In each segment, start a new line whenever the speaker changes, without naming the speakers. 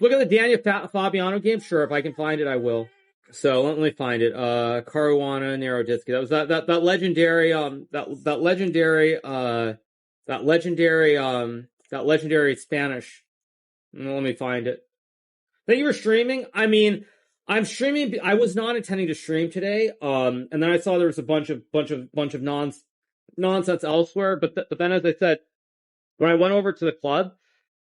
Look at the Danya Fabiano game. Sure, if I can find it, I will. So let me find it. Caruana, Naroditsky. That was that legendary Spanish. Let me find it. That you were streaming? I mean, I'm streaming. I was not intending to stream today. And then I saw there was a bunch of nonsense elsewhere. But then, as I said, when I went over to the club,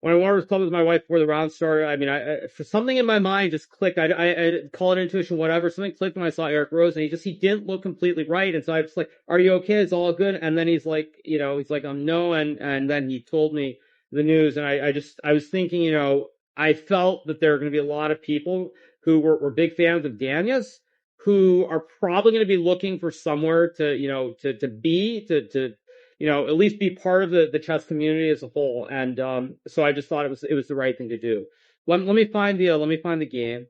with my wife before the round started, I mean, I for something in my mind just clicked. I call it intuition, whatever. Something clicked when I saw Eric Rose, and he didn't look completely right. And so I was like, "Are you okay? It's all good." And then he's like, no. And then he told me the news, and I was thinking, I felt that there are going to be a lot of people who were big fans of Danya's, who are probably going to be looking for somewhere to at least be part of the chess community as a whole. And so I just thought it was the right thing to do. Let me find the game.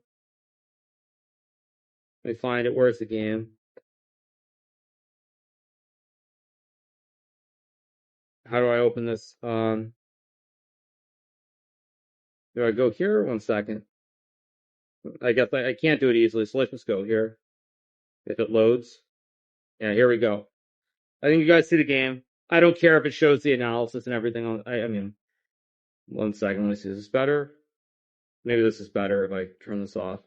Let me find it. Where's the game? How do I open this? Do I go here? 1 second. I guess I can't do it easily, so let's just go here. If it loads. Yeah, here we go. I think you guys see the game. I don't care if it shows the analysis and everything. I mean, 1 second. Let me see. Is this better? Maybe this is better if I turn this off.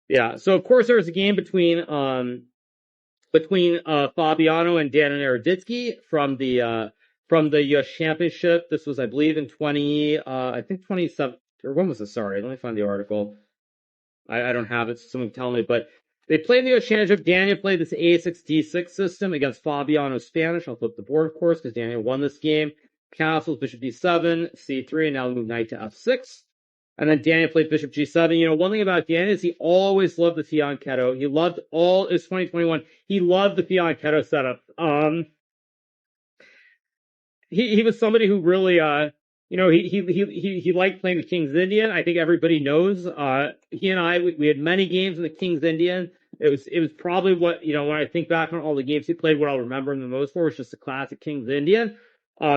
Yeah. So of course there was a game between Fabiano and Dan Naroditsky from the US Championship. This was, I believe, in 27. Or when was this? Sorry, let me find the article. I don't have it. So someone tell me, but. They played in the US Championship. Danya played this A6 D6 system against Fabiano's Spanish. I'll flip the board, of course, because Danya won this game. Castles, Bishop D7, C3, and now move Knight to F6. And then Danya played Bishop G7. One thing about Danya is he always loved the fianchetto. He loved it's 2021. He loved the fianchetto setup. He was somebody who really, he liked playing the King's Indian. I think everybody knows. He and I, we had many games in the King's Indian. It was probably what, when I think back on all the games he played, what I'll remember him the most for was just the classic King's Indian.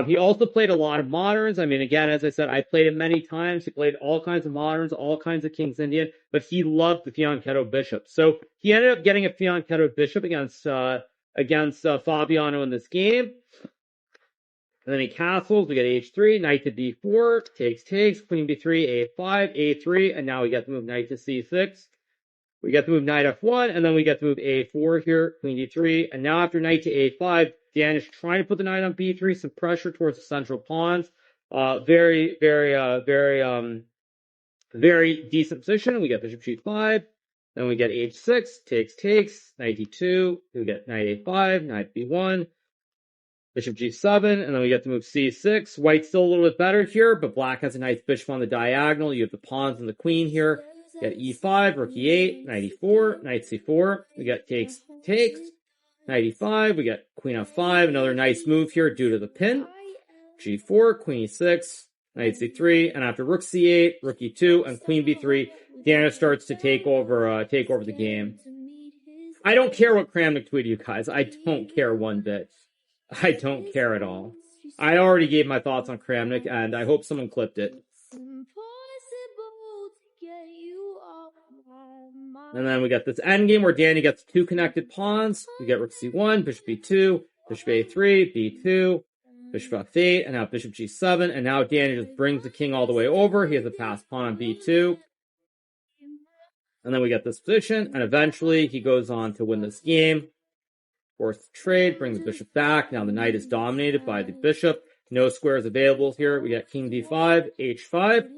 He also played a lot of moderns. I mean, again, as I said, I played it many times. He played all kinds of moderns, all kinds of King's Indian, but he loved the fianchetto bishop. So he ended up getting a fianchetto bishop against Fabiano in this game. And then he castles, we get h3, knight to d4, takes, queen b3, a5, a3, and now we get to move knight to c6. We get to move knight f1, and then we get to move a4 here, queen d3, and now after knight to a5, Dan is trying to put the knight on b3, some pressure towards the central pawns. Very decent position. We get bishop g5, then we get h6, takes, knight d2, we get knight a5, knight b1, bishop g7, and then we get to move c6. White's still a little bit better here, but black has a nice bishop on the diagonal. You have the pawns and the queen here. You get e5, rook e8, knight e4, knight c4. We get takes, knight e5. We get queen f5, another nice move here due to the pin. g4, queen e6, knight c3, and after rook c8, rook e2, and queen b3, Danya starts to take over the game. I don't care what Kramnik tweeted, you guys. I don't care one bit. I don't care at all. I already gave my thoughts on Kramnik, and I hope someone clipped it. And then we got this endgame where Danya gets two connected pawns. We get rook c1, bishop b2, bishop a3, b2, bishop f8, and now bishop g7. And now Danya just brings the king all the way over. He has a passed pawn on b2. And then we get this position, and eventually he goes on to win this game. Fourth trade, bring the bishop back. Now the knight is dominated by the bishop. No squares available here. We get king d5, h5.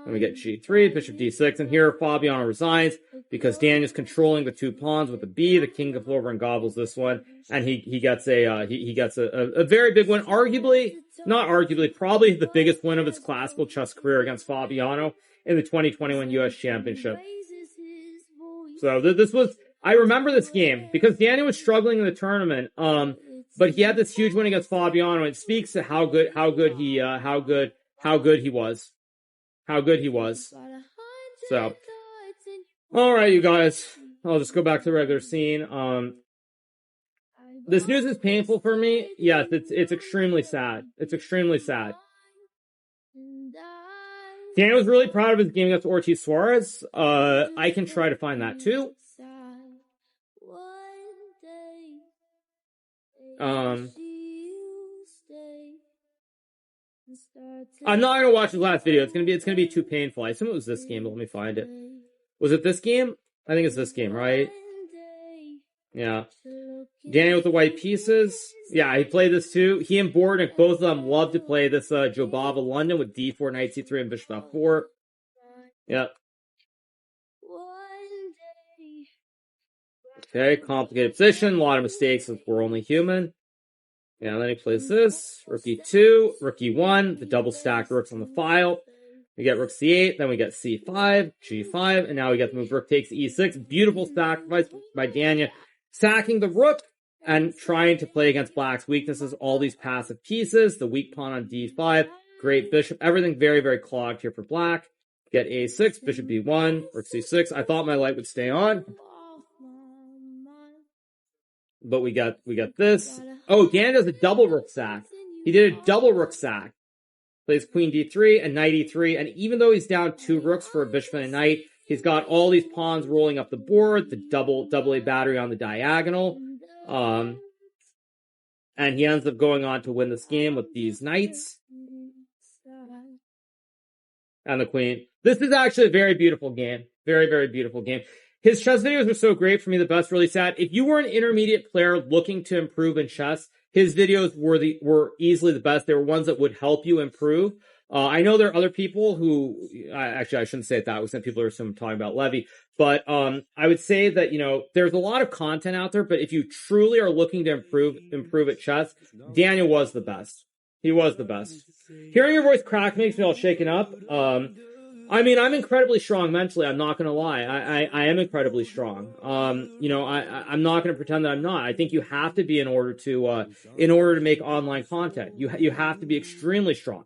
Then we get g3, bishop d6. And here Fabiano resigns because Danya's controlling the two pawns with the b. The king comes over and gobbles this one. And he gets a very big win. Probably the biggest win of his classical chess career against Fabiano in the 2021 US Championship. So this was... I remember this game because Danya was struggling in the tournament, but he had this huge win against Fabiano. It speaks to how good he was. So, all right, you guys, I'll just go back to the regular scene. This news is painful for me. Yes, it's extremely sad. It's extremely sad. Daniel was really proud of his game against Ortiz Suarez. I can try to find that too. I'm not gonna watch his last video. It's gonna be too painful. I assume it was this game, but let me find it. Was it this game? I think it's this game, right? Yeah. Daniel with the white pieces. Yeah, he played this too. He and Bornik, both of them love to play this Jobava London with d4, knight c3, and bishop f4. Yep. Okay, complicated position. A lot of mistakes if we're only human. Yeah, then he plays this. Rook e2, rook e1, the double stacked rooks on the file. We get rook c8, then we get c5, g5, and now we get the move rook takes e6. Beautiful sacrifice by Danya, sacking the rook and trying to play against black's weaknesses, all these passive pieces, the weak pawn on d5, great bishop, everything very, very clogged here for black. Get a6, bishop b1, rook c6. I thought my light would stay on, but we got this. Oh, Dan does a double rook sack. He did a double rook sack. Plays queen d3 and knight e3, and even though he's down 2 rooks for a bishop and a knight, he's got all these pawns rolling up the board, the double A battery on the diagonal, and he ends up going on to win this game with these knights and the queen. This is actually a very beautiful game. Very, very beautiful game. His chess videos were so great. For me, the best, really sad. If you were an intermediate player looking to improve in chess, his videos were easily the best. They were ones that would help you improve. I know there are other people who, actually, I shouldn't say it that way. Some people are talking about Levy, but I would say that, you know, there's a lot of content out there, but if you truly are looking to improve at chess, Daniel was the best. He was the best. Hearing your voice crack makes me all shaken up. I mean, I'm incredibly strong mentally. I'm not going to lie. I am incredibly strong. You know, I'm not going to pretend that I'm not. I think you have to be in order to make online content. You have to be extremely strong.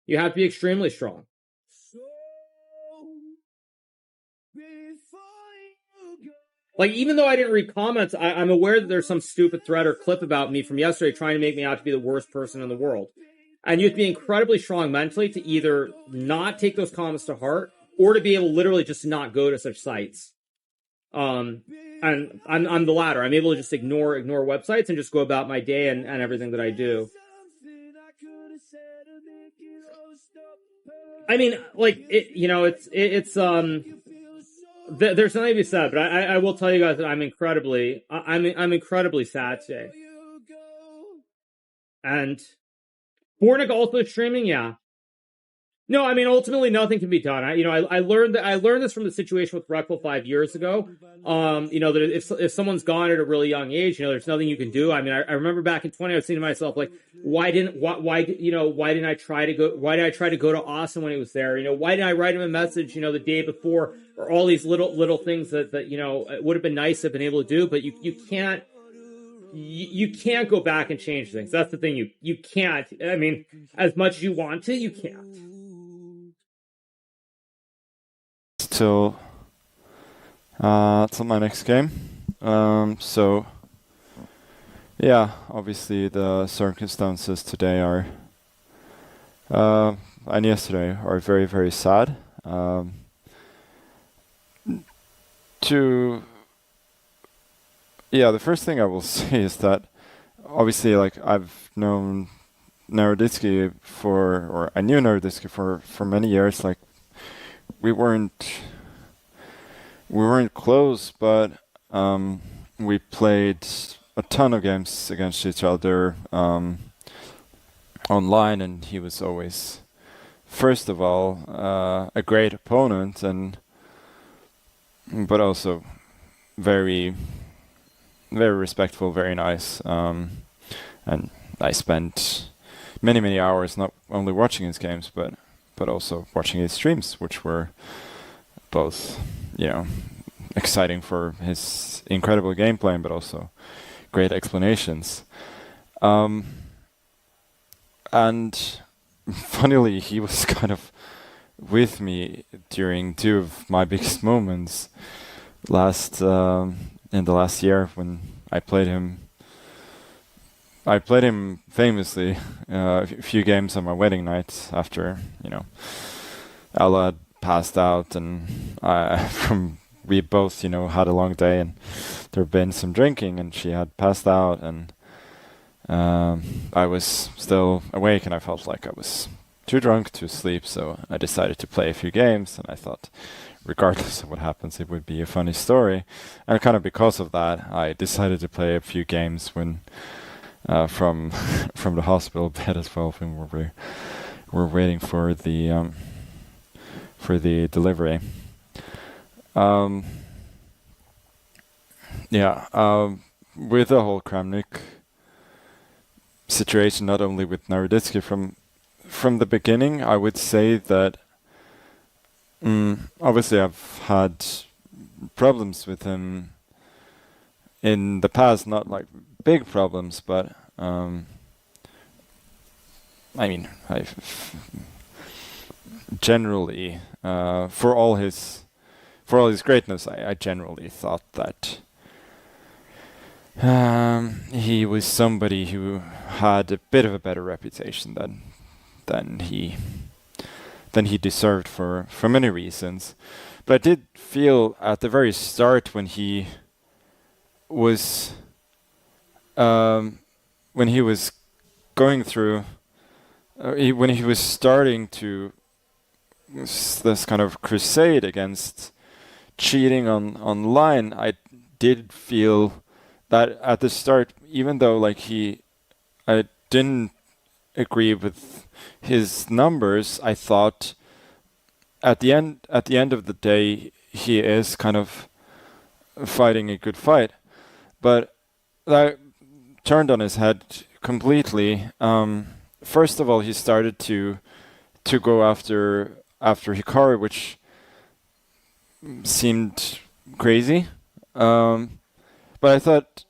You have to be extremely strong. Like, even though I didn't read comments, I'm aware that there's some stupid thread or clip about me from yesterday trying to make me out to be the worst person in the world. And you have to be incredibly strong mentally to either not take those comments to heart or to be able literally just to not go to such sites. And I'm the latter. I'm able to just ignore websites and just go about my day and everything that I do. I mean, like, you know, it's there's something to be said, but I will tell you guys that I'm incredibly sad today. And Bornik also streaming, yeah. No, I mean, ultimately nothing can be done. I learned this from the situation with Reckful 5 years ago. You know, that if someone's gone at a really young age, you know, there's nothing you can do. I mean, I remember back in 20, I was thinking to myself, like, why did I try to go to Austin when he was there? You know, why didn't I write him a message, you know, the day before, or all these little things that you know, it would have been nice to have been able to do, but you can't. You can't go back and change things. That's the thing. You can't. I mean, as much as you want to, you can't.
Till my next game. So yeah, obviously the circumstances today are and yesterday are very, very sad. The first thing I will say is that obviously, like, I've known Naroditsky I knew Naroditsky for many years. Like, we weren't close, but we played a ton of games against each other online, and he was always, first of all, a great opponent, but also very, very respectful, very nice, and I spent many hours not only watching his games, but also watching his streams, which were both, you know, exciting for his incredible gameplay, but also great explanations. And funnily, he was kind of with me during 2 of my biggest moments in the last year when I played him. I played him famously a few games on my wedding night after, you know, Ella had passed out, and we both, had a long day, and there had been some drinking, and she had passed out, and I was still awake, and I felt like I was too drunk to sleep, so I decided to play a few games, and I thought, regardless of what happens, it would be a funny story. And kind of because of that, I decided to play a few games when from the hospital bed as well, when we're waiting for the delivery. With the whole Kramnik situation, not only with Naroditsky, from the beginning, I would say that obviously I've had problems with him in the past, not like big problems, but I mean, generally, for all his greatness, I generally thought that he was somebody who had a bit of a better reputation than he deserved for many reasons. But I did feel at the very start when he was going through when he was starting to this kind of crusade against cheating online, I did feel that at the start, even though like I didn't agree with his numbers, I thought at the end of the day he is kind of fighting a good fight. But that turned on his head completely. First of all, he started to go after Hikaru, which seemed crazy. But I thought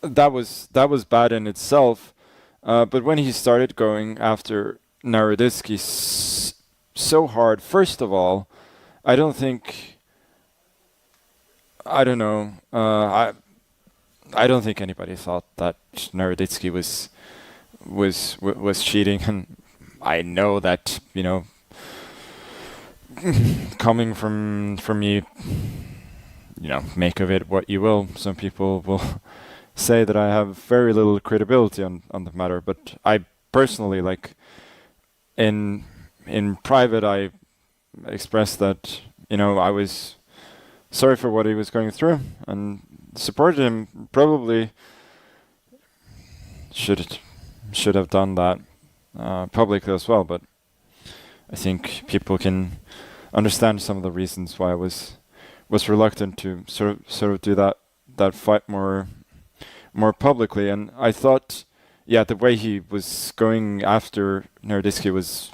that was bad in itself. But when he started going after Naroditsky so hard, first of all, I don't think anybody thought that Naroditsky was cheating, and I know that, coming from me, make of it what you will. Some people will say that I have very little credibility on the matter, but I personally, like, in private, I expressed that, I was sorry for what he was going through and supported him. Probably should have done that publicly as well, but I think people can understand some of the reasons why I was reluctant to sort of do that fight more publicly. And I thought, the way he was going after Naroditsky was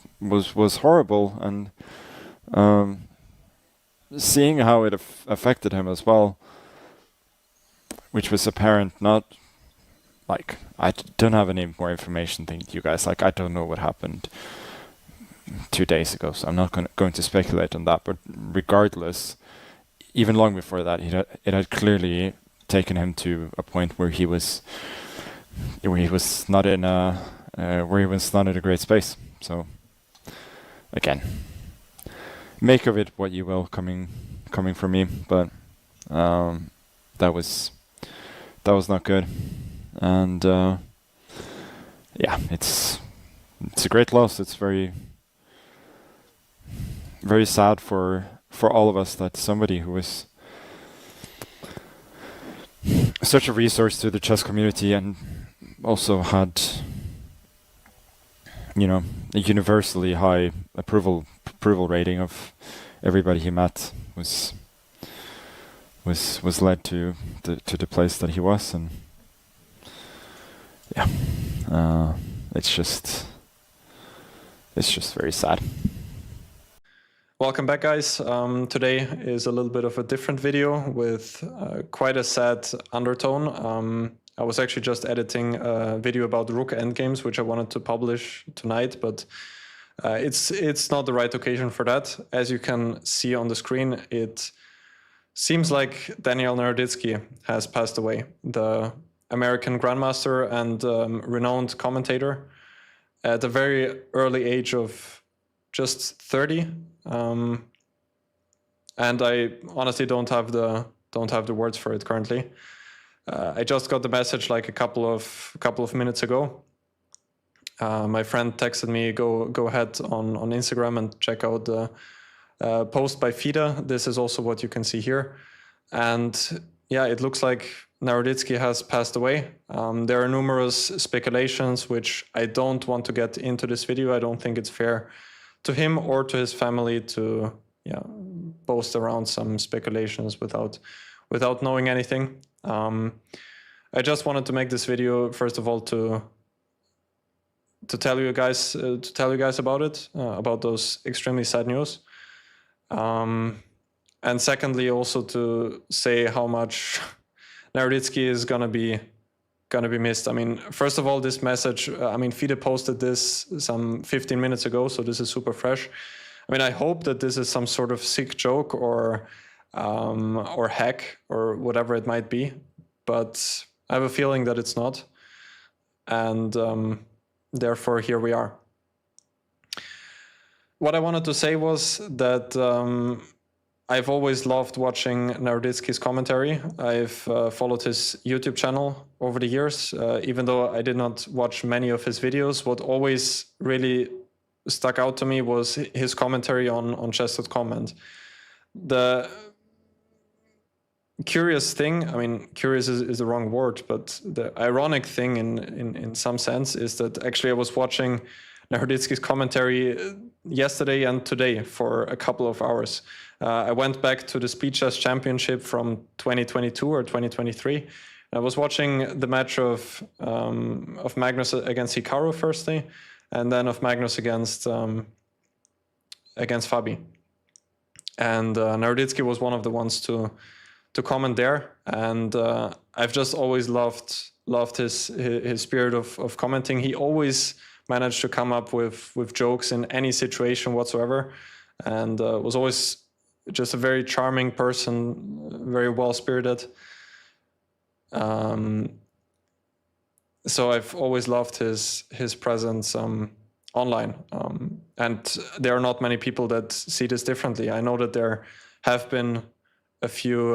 horrible, and seeing how it affected him as well, which was apparent. Not like I don't have any more information than you guys. Like, I don't know what happened 2 days ago, so I'm not going to speculate on that. But regardless, even long before that, it had clearly taken him to a point where he was not in a great space. So again, make of it what you will, coming from me, but that was not good, and it's a great loss. It's very, very sad for all of us that somebody who was such a resource to the chess community and also had, a universally high approval rating of everybody he met, was led to the place that he was. And it's just very sad.
Welcome back, guys. Today is a little bit of a different video with quite a sad undertone. I was actually just editing a video about rook endgames, which I wanted to publish tonight, but it's not the right occasion for that. As you can see on the screen, it seems like Daniel Naroditsky has passed away, the American grandmaster and renowned commentator. at a very early age of just 30. And I honestly don't have the words for it currently. I just got the message like a couple of minutes ago. My friend texted me, go ahead on Instagram and check out the post by FIDA. This is also what you can see here. And yeah, it looks like Naroditsky has passed away. There are numerous speculations, which I don't want to get into this video. I don't think it's fair to him or to his family to boast around some speculations without knowing anything. I just wanted to make this video, first of all, to tell you guys about it, about those extremely sad news. And secondly, also to say how much Naroditsky is gonna be missed. I mean, first of all, this message, I mean, FIDE posted this some 15 minutes ago, so this is super fresh. I mean, I hope that this is some sort of sick joke or hack or whatever it might be, but I have a feeling that it's not. And therefore, here we are. What I wanted to say was that I've always loved watching Naroditsky's commentary. I've followed his YouTube channel over the years, even though I did not watch many of his videos. What always really stuck out to me was his commentary on chess.com. And the curious thing, I mean, curious is the wrong word, but the ironic thing in some sense is that actually I was watching Naroditsky's commentary yesterday and today for a couple of hours. I went back to the Speed Chess Championship from 2022 or 2023. I was watching the match of Magnus against Hikaru firstly, and then of Magnus against Fabi. And Naroditsky was one of the ones to comment there, and I've just always loved his spirit of commenting. He always managed to come up with jokes in any situation whatsoever, and was always just a very charming person, very well-spirited. So I've always loved his presence online, and there are not many people that see this differently. I know that there have been a few.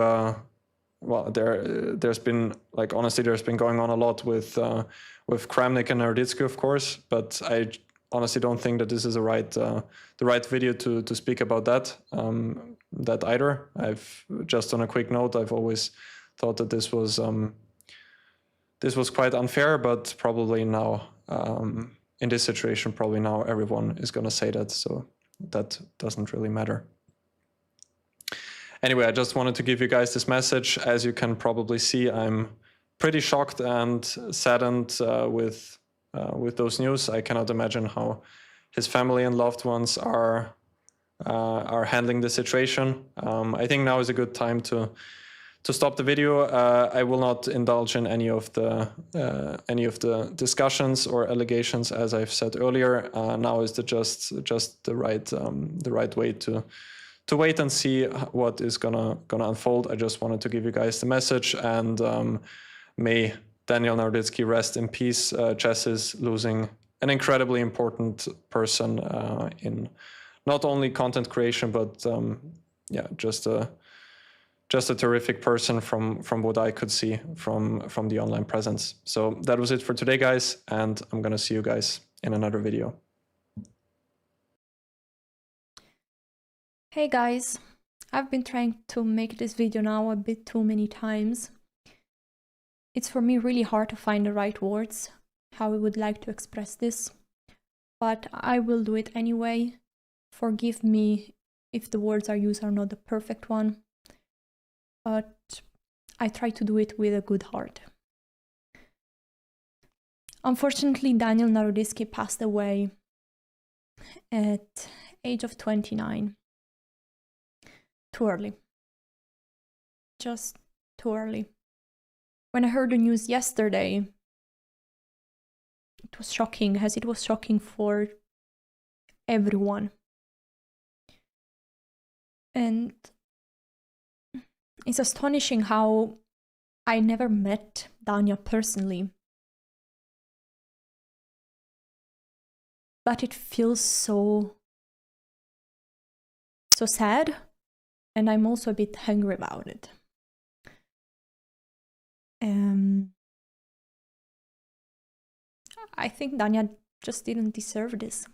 There's been, like, honestly, there's been going on a lot with Kramnik and Naroditsky, of course, but I honestly don't think that this is the right video to speak about that either. I've just, on a quick note, I've always thought that this was quite unfair, but probably now in this situation, probably now everyone is going to say that, so that doesn't really matter. Anyway, I just wanted to give you guys this message. As you can probably see, I'm pretty shocked and saddened with those news. I cannot imagine how his family and loved ones are handling the situation. I think now is a good time to stop the video. I will not indulge in any of the discussions or allegations, as I've said earlier. Now is just the right way to wait and see what is gonna unfold. I just wanted to give you guys the message, and may Daniel Naroditsky rest in peace. Chess is losing an incredibly important person in not only content creation, but just a terrific person from what I could see from the online presence. So that was it for today, guys, and I'm gonna see you guys in another video.
Hey guys, I've been trying to make this video now a bit too many times. It's for me really hard to find the right words, how I would like to express this, but I will do it anyway. Forgive me if the words I use are not the perfect one, but I try to do it with a good heart. Unfortunately, Daniel Naroditsky passed away at age of 29. Too early. Just too early. When I heard the news yesterday, it was shocking, as it was shocking for everyone. And it's astonishing how I never met Danya personally. but it feels so sad, and I'm also a bit hungry about it. I think Danya just didn't deserve this.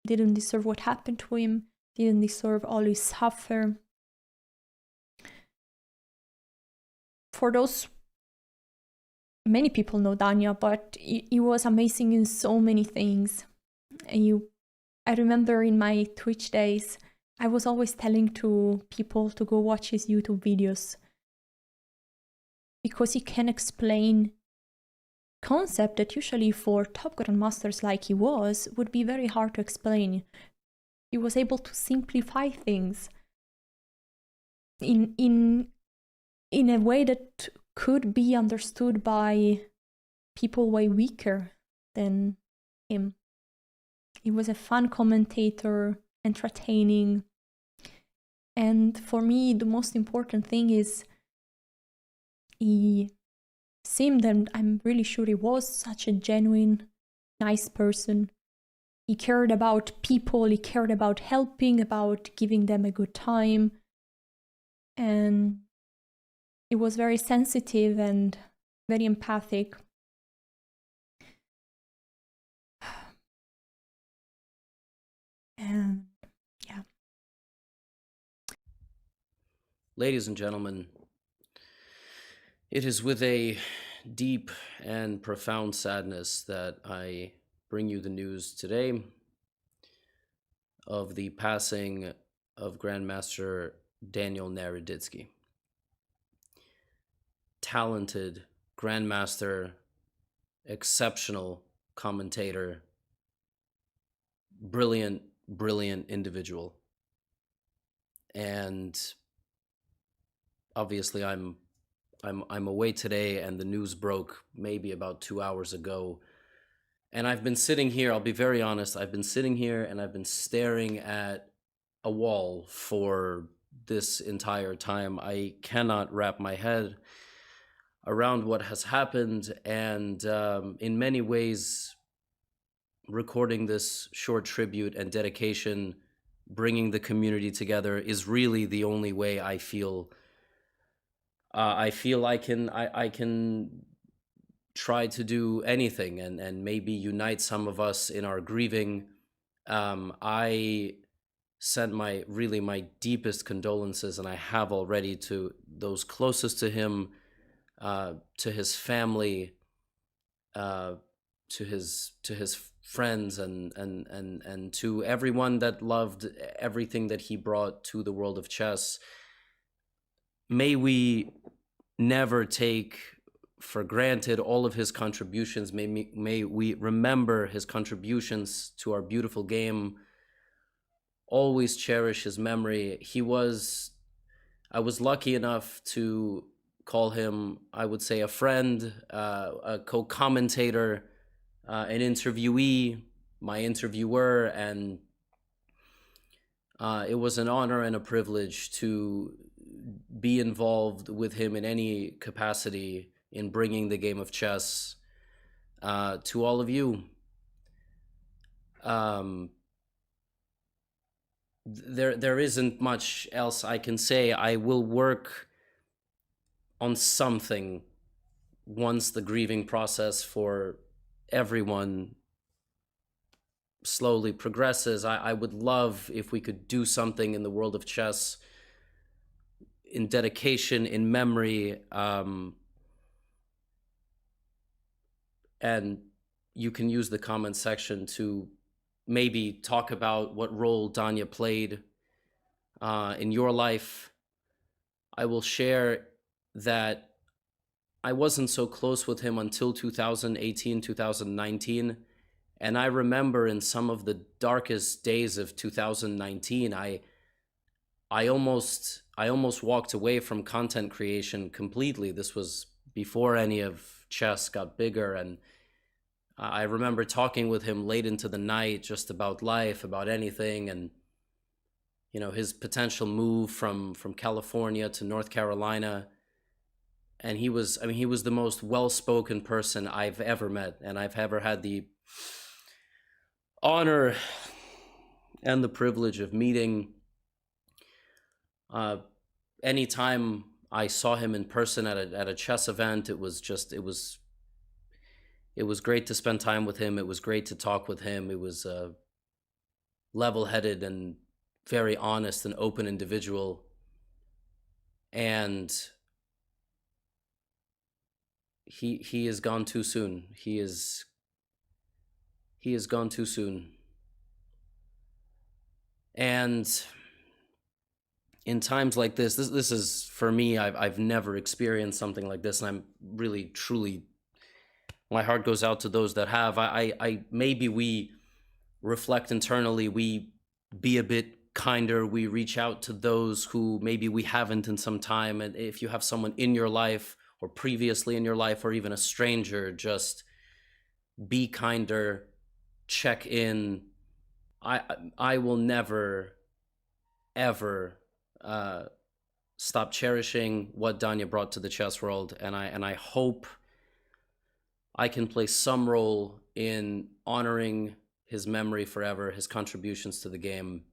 Didn't deserve what happened to him. Didn't deserve all his suffer. For those, many people know Danya, but he was amazing in so many things. And I remember in my Twitch days, I was always telling to people to go watch his YouTube videos, because he can explain concept that usually for top grandmasters like he was would be very hard to explain. He was able to simplify things in a way that could be understood by people way weaker than him. He was a fun commentator, entertaining, and for me the most important thing is he seemed, and I'm really sure he was, such a genuine, nice person. He cared about people, he cared about helping, about giving them a good time. And he was very sensitive and very empathic. And yeah.
Ladies and gentlemen, it is with a deep and profound sadness that I bring you the news today of the passing of Grandmaster Daniel Naroditsky. Talented Grandmaster, exceptional commentator, brilliant individual. And obviously I'm away today, and the news broke maybe about 2 hours ago. And I've been sitting here, I'll be very honest, I've been sitting here and I've been staring at a wall for this entire time. I cannot wrap my head around what has happened, and in many ways, recording this short tribute and dedication, bringing the community together, is really the only way I feel I can try to do anything and maybe unite some of us in our grieving. I send my deepest condolences, and I have already, to those closest to him, to his family, to his friends, and to everyone that loved everything that he brought to the world of chess. May we never take for granted all of his contributions. May we remember his contributions to our beautiful game. Always cherish his memory. I was lucky enough to call him, I would say, a friend, a co-commentator, an interviewee, my interviewer, and it was an honor and a privilege to be involved with him in any capacity in bringing the game of chess to all of you. There isn't much else I can say. I will work on something once the grieving process for everyone slowly progresses. I would love if we could do something in the world of chess in dedication, in memory, and you can use the comment section to maybe talk about what role Danya played in your life. I will share that I wasn't so close with him until 2018, 2019. And I remember in some of the darkest days of 2019, I almost walked away from content creation completely. This was before any of chess got bigger, and I remember talking with him late into the night just about life, about anything, and his potential move from California to North Carolina. And he was the most well-spoken person I've ever met, and I've ever had the honor and the privilege of meeting. Anytime I saw him in person at a chess event, it was great to spend time with him. It was great to talk with him. It was a level-headed and very honest and open individual. And he is gone too soon. He is gone too soon. And in times like this is for me, I've never experienced something like this, and I'm really, truly, my heart goes out to those that have. I maybe we reflect internally, we be a bit kinder, we reach out to those who maybe we haven't in some time. And if you have someone in your life or previously in your life, or even a stranger, just be kinder, check in. I will never, ever stop cherishing what Danya brought to the chess world, and I hope I can play some role in honoring his memory forever, his contributions to the game.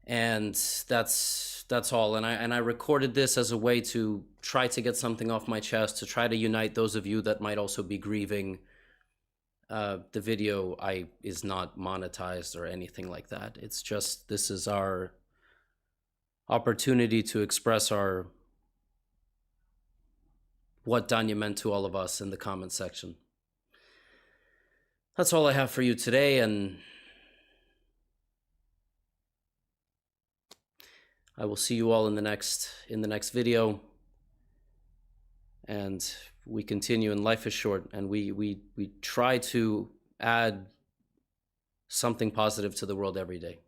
And that's all. And I recorded this as a way to try to get something off my chest, to try to unite those of you that might also be grieving. The video is not monetized or anything like that. It's just, this is our opportunity to express what Danya meant to all of us in the comment section. That's all I have for you today, and I will see you all in the next video. And we continue, and life is short, and we try to add something positive to the world every day.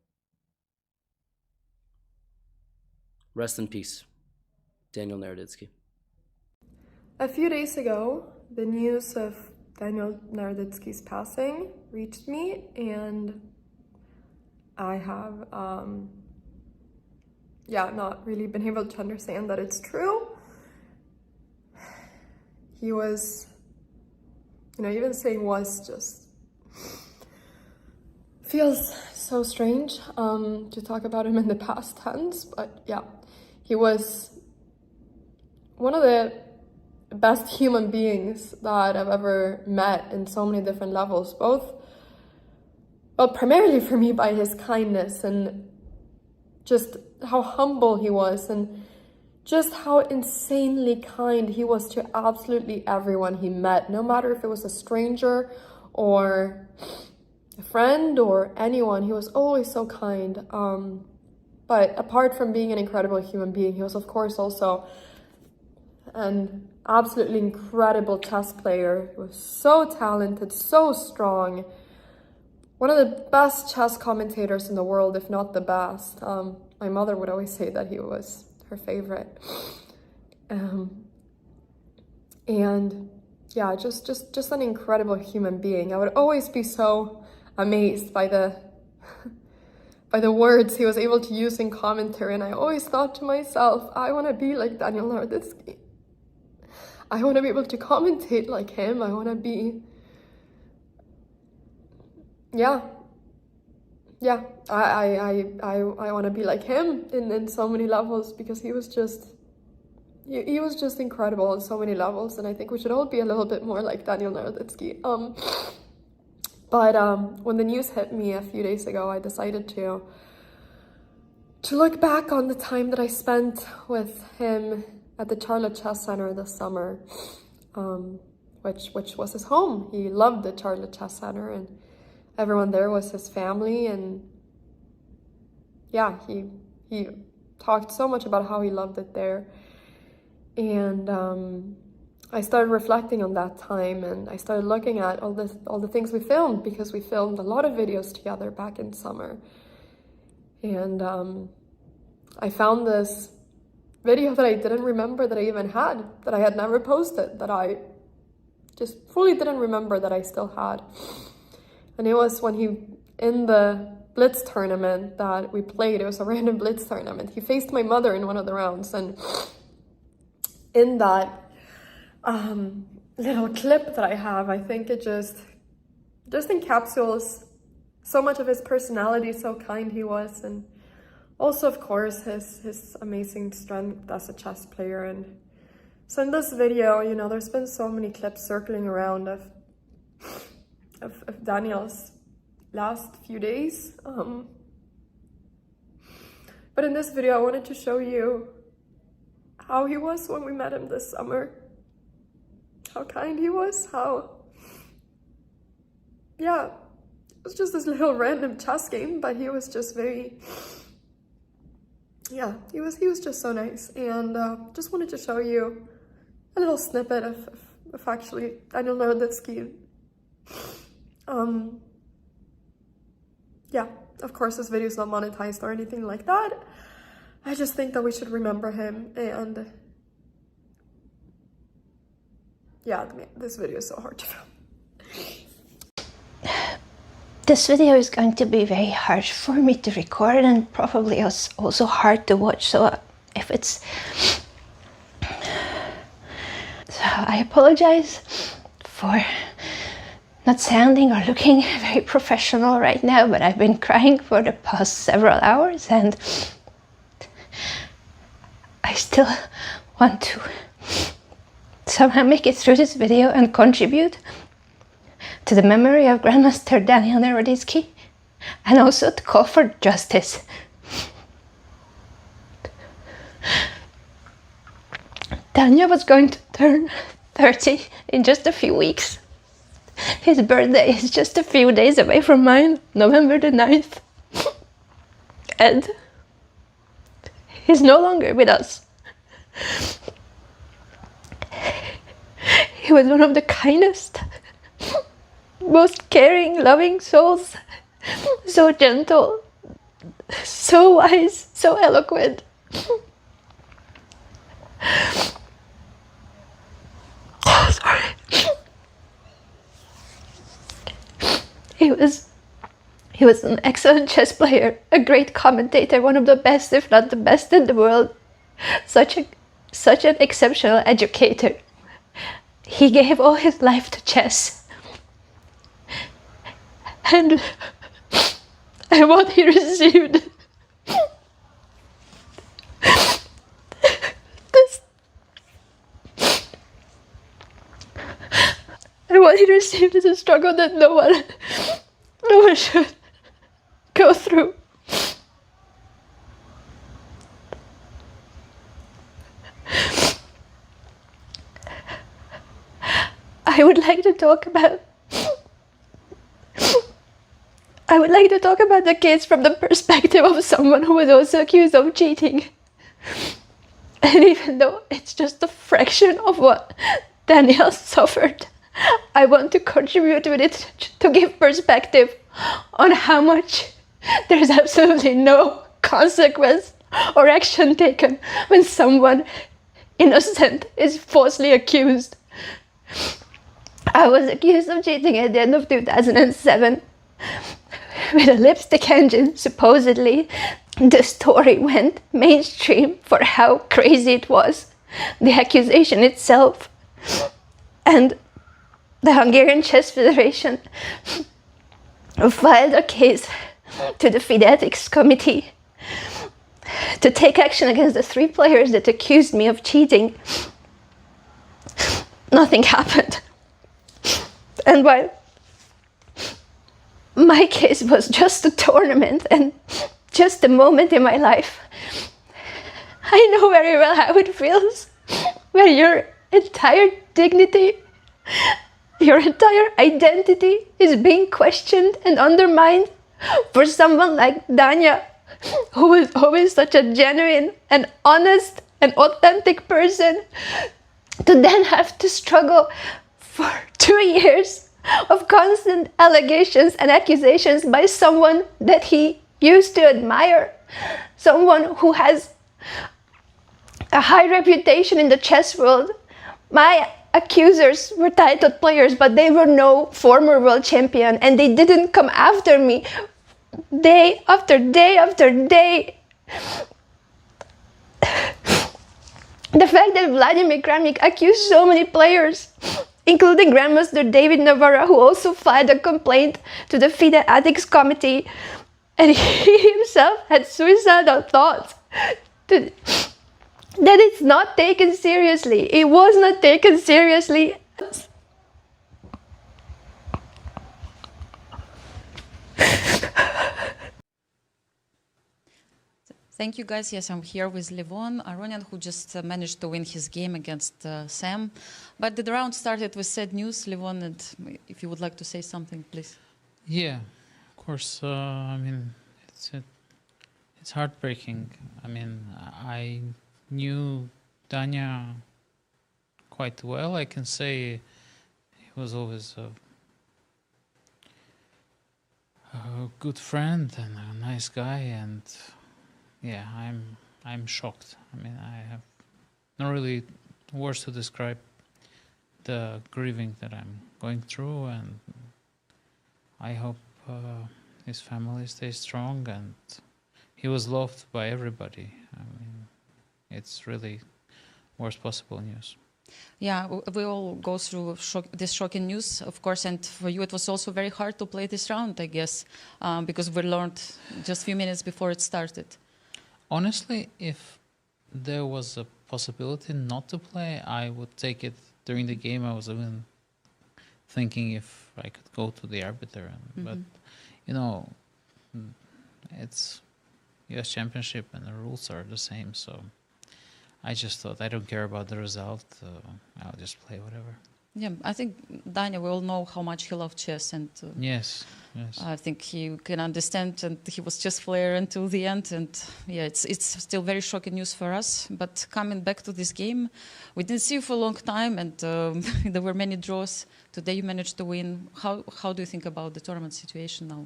Rest in peace. Daniel Naroditsky.
A few days ago, the news of Daniel Naroditsky's passing reached me, and I have not really been able to understand that it's true. He was, even saying was just feels so strange to talk about him in the past tense, but yeah, he was one of the best human beings that I've ever met in so many different levels, primarily for me by his kindness and just how humble he was, and just how insanely kind he was to absolutely everyone he met, no matter if it was a stranger or a friend or anyone. He was always so kind. But apart from being an incredible human being, he was of course also an absolutely incredible chess player. He was so talented, so strong. One of the best chess commentators in the world, if not the best. My mother would always say that he was her favorite. And yeah, just an incredible human being. I would always be so amazed by the words he was able to use in commentary, and I always thought to myself, I want to be like Daniel Naroditsky. I want to be able to commentate like him. I want to be, I want to be like him in so many levels, because he was just incredible on so many levels, and I think we should all be a little bit more like Daniel Naroditsky. But when the news hit me a few days ago, I decided to look back on the time that I spent with him at the Charlotte Chess Center this summer, which was his home. He loved the Charlotte Chess Center, and everyone there was his family, and yeah, he talked so much about how he loved it there. And I started reflecting on that time, and I started looking at all the things we filmed, because we filmed a lot of videos together back in summer. And I found this video that I didn't remember that I even had, that I had never posted, that I just fully didn't remember that I still had. And it was when he, in the Blitz tournament that we played, it was a random Blitz tournament, he faced my mother in one of the rounds, and in that little clip that I have, I think it just just encapsulates so much of his personality, so kind he was, and also, of course, his amazing strength as a chess player. And so in this video, you know, there's been so many clips circling around of Daniel's last few days. But in this video, I wanted to show you how he was when we met him this summer. How kind he was, yeah, it was just this little random chess game, but he was just very, yeah, he was just so nice. And just wanted to show you a little snippet of actually Daniel Naroditsky. Yeah, of course this video is not monetized or anything like that. I just think that we should remember him, and yeah, this video is so hard to film.
This video is going to be very hard for me to record and probably also hard to watch, so I apologize for not sounding or looking very professional right now, but I've been crying for the past several hours and I still want to somehow make it through this video and contribute to the memory of Grandmaster Danya Naroditsky, and also to call for justice. Danya was going to turn 30 in just a few weeks. His birthday is just a few days away from mine, November the 9th. And he's no longer with us. He was one of the kindest, most caring, loving souls. So gentle, so wise, so eloquent. Sorry. He was an excellent chess player, a great commentator, one of the best, if not the best in the world. Such an exceptional educator. He gave all his life to chess. And what he received is a struggle that no one should go through. I would like to talk about the case from the perspective of someone who was also accused of cheating. And even though it's just a fraction of what Daniel suffered, I want to contribute with it to give perspective on how much there's absolutely no consequence or action taken when someone innocent is falsely accused. I was accused of cheating at the end of 2007 with a lipstick engine, supposedly. The story went mainstream for how crazy it was, the accusation itself. And the Hungarian Chess Federation filed a case to the FIDE Ethics Committee to take action against the 3 players that accused me of cheating. Nothing happened. And while my case was just a tournament and just a moment in my life, I know very well how it feels when your entire dignity, your entire identity is being questioned and undermined for someone like Danya, who is always such a genuine and honest and authentic person, to then have to struggle for 2 years of constant allegations and accusations by someone that he used to admire, someone who has a high reputation in the chess world. My accusers were titled players, but they were no former world champion, and they didn't come after me day after day after day. The fact that Vladimir Kramnik accused so many players including Grandmaster David Navarra, who also filed a complaint to the FIDE Ethics Committee, and he himself had suicidal thoughts. That it's not taken seriously. It was not taken seriously.
Thank you, guys. Yes, I'm here with Levon Aronian, who just managed to win his game against Sam. But the round started with sad news. Levon, and if you would like to say something, please.
Yeah, of course. I mean, it's heartbreaking. I mean, I knew Danya quite well. I can say he was always a good friend and a nice guy, and yeah, I'm shocked. I mean, I have not really words to describe the grieving that I'm going through, and I hope his family stays strong, and he was loved by everybody. I mean, it's really worst possible news.
Yeah, we all go through this shocking news, of course, and for you it was also very hard to play this round, I guess, because we learned just a few minutes before it started.
Honestly, if there was a possibility not to play, I would take it during the game. I was even thinking if I could go to the arbiter, but you know, it's US Championship and the rules are the same, so I just thought I don't care about the result. I'll just play whatever.
Yeah, I think Danya, we all know how much he loved chess, and
Yes.
I think he can understand, and he was chess player until the end. And yeah, it's still very shocking news for us. But coming back to this game, we didn't see you for a long time, and there were many draws. Today you managed to win. How do you think about the tournament situation now?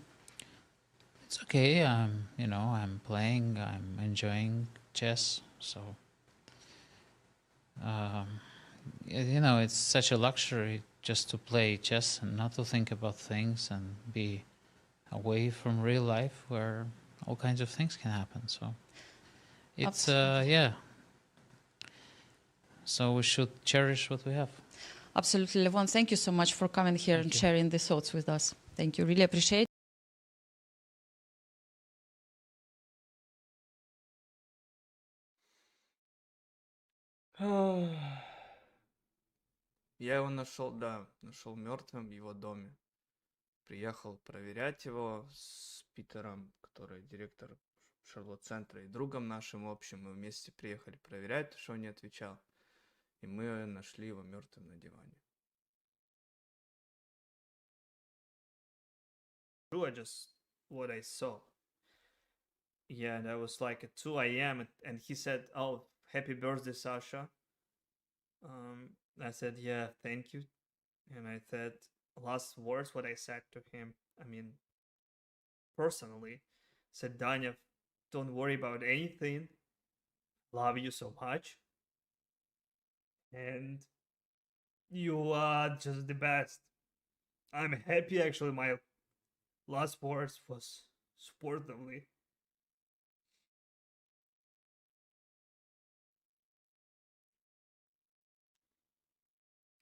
It's okay. I'm playing. I'm enjoying chess. So, it's such a luxury just to play chess and not to think about things and be away from real life where all kinds of things can happen. So, it's yeah. So we should cherish what we have.
Absolutely, Levon. Thank you so much for coming here and sharing the thoughts with us. Thank you. Really appreciate it.
Я его нашел, да, нашел мертвым в его доме. Приехал проверять его с Питером, который директор Шарлотт-центра, и другом нашим общим. Мы вместе приехали проверять, что он не отвечал. И мы нашли его мертвым на диване. True, just what I saw. Yeah, that was like at 2 a.m. and he said, "Oh, happy birthday, Sasha." I said, "Yeah, thank you." And I said, last words, what I said to him, I mean, personally, said, "Danya, don't worry about anything. Love you so much. And you are just the best." I'm happy, actually. My last words was sportively.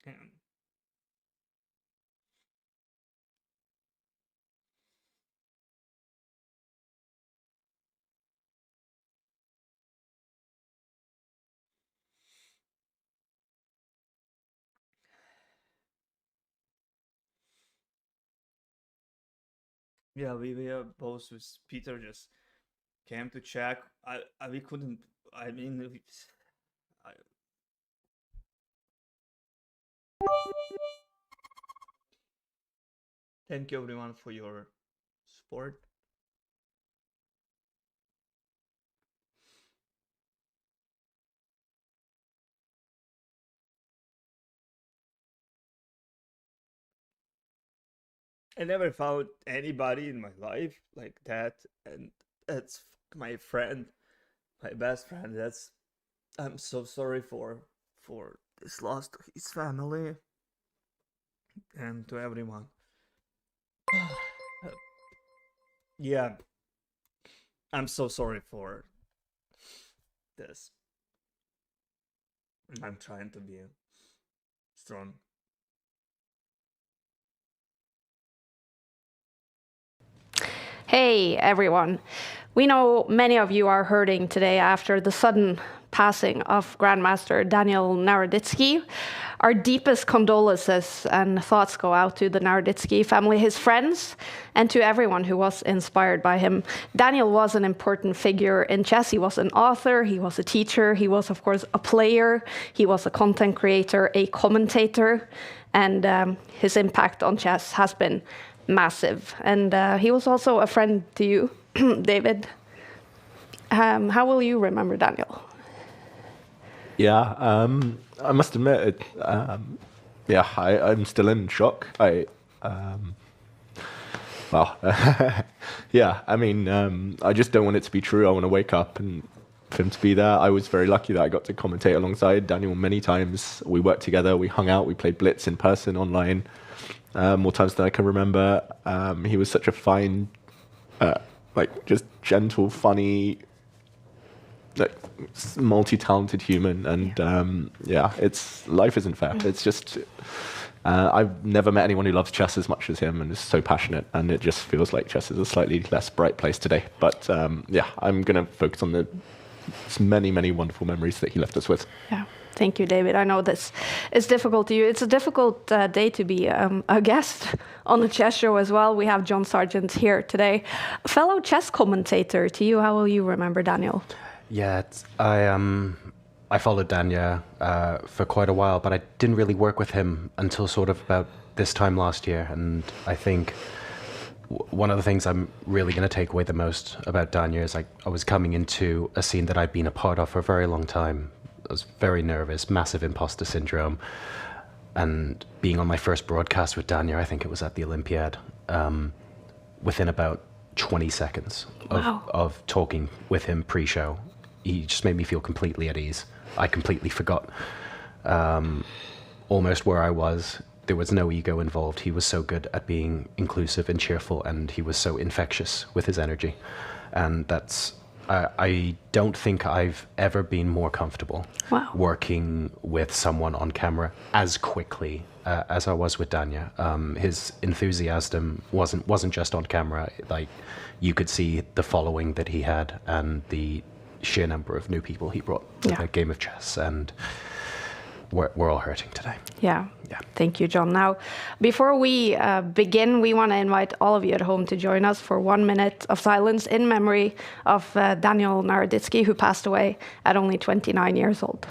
And yeah, we were both with Peter, just came to check. We couldn't. I mean, thank you everyone for your support. I never found anybody in my life like that, and that's my friend, my best friend. I'm so sorry for this loss to his family and to everyone. Yeah, I'm so sorry for this. I'm trying to be strong.
Hey everyone. We know many of you are hurting today after the sudden passing of Grandmaster Daniel Naroditsky. Our deepest condolences and thoughts go out to the Naroditsky family, his friends, and to everyone who was inspired by him. Daniel was an important figure in chess. He was an author, he was a teacher, he was, of course, a player, he was a content creator, a commentator, and his impact on chess has been massive. And he was also a friend to you, David. How will you remember Daniel?
Yeah, I must admit, I'm still in shock. Yeah, I mean, I just don't want it to be true. I want to wake up and for him to be there. I was very lucky that I got to commentate alongside Daniel many times. We worked together, we hung out, we played Blitz in person, online, more times than I can remember. He was such a fine, just gentle, funny, multi-talented human, and it's life isn't fair. It's just I've never met anyone who loves chess as much as him and is so passionate, and it just feels like chess is a slightly less bright place today. But I'm gonna focus on the many wonderful memories that he left us with.
Yeah. Thank you, David. I know this is difficult to you. It's a difficult day to be a guest on the chess show as well. We have John Sargent here today. A fellow chess commentator to you, how will you remember Daniel?
Yeah, I followed Danya for quite a while, but I didn't really work with him until sort of about this time last year. And I think one of the things I'm really going to take away the most about Danya is I was coming into a scene that I'd been a part of for a very long time. I was very nervous, massive imposter syndrome. And being on my first broadcast with Danya, I think it was at the Olympiad, within about 20 seconds of talking with him pre-show, he just made me feel completely at ease. I completely forgot almost where I was. There was no ego involved. He was so good at being inclusive and cheerful, and he was so infectious with his energy. And that's, I don't think I've ever been more comfortable working with someone on camera as quickly as I was with Danya. His enthusiasm wasn't just on camera. Like, you could see the following that he had and the sheer number of new people he brought to the game of chess, and we're all hurting today.
Yeah. Thank you, John. Now, before we begin, we want to invite all of you at home to join us for 1 minute of silence in memory of Daniel Naroditsky, who passed away at only 29 years old.